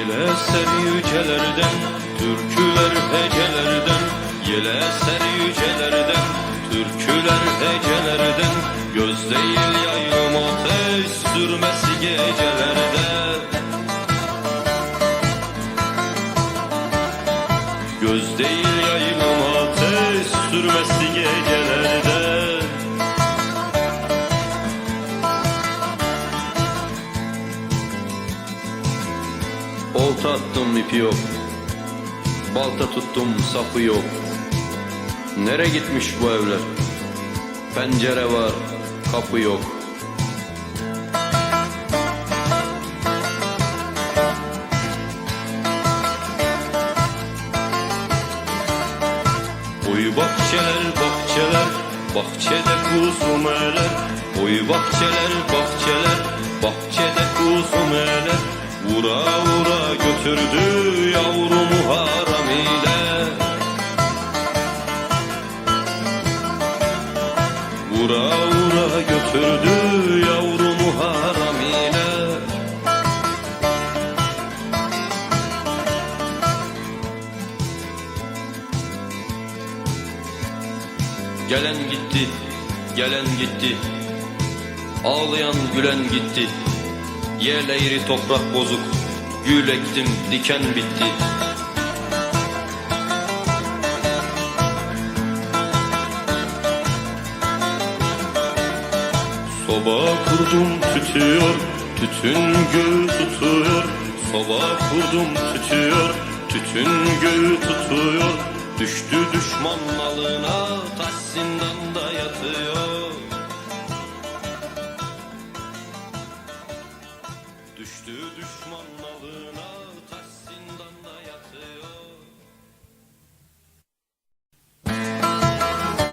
Yel eser yücelerden, türküler hecelerden. Yel eser yücelerden, türküler hecelerden. Göz değil yaylım ateş sürmesi gecelerde. Göz değil yaylım ateş sürmesi gecelerde. Olta attım ipi yok, balta tuttum sapı yok. Nere gitmiş bu evler? Pencere var, kapı yok. Oy bahçeler bahçeler, bahçede kuzumeler. Oy bahçeler bahçeler, bahçede kuzumeler. Vura vura götürdü yavrumu haramiyle. Vura vura götürdü yavrumu haramiyle. Gelen gitti, gelen gitti. Ağlayan gülen gitti. Yel eğri toprak bozuk, gül ektim diken bitti. Soba kurdum tütüyor, tütün göğü tutuyor. Soba kurdum tütüyor, tütün göğü tutuyor. Düştü düşman malına, taş zindanda yatıyor.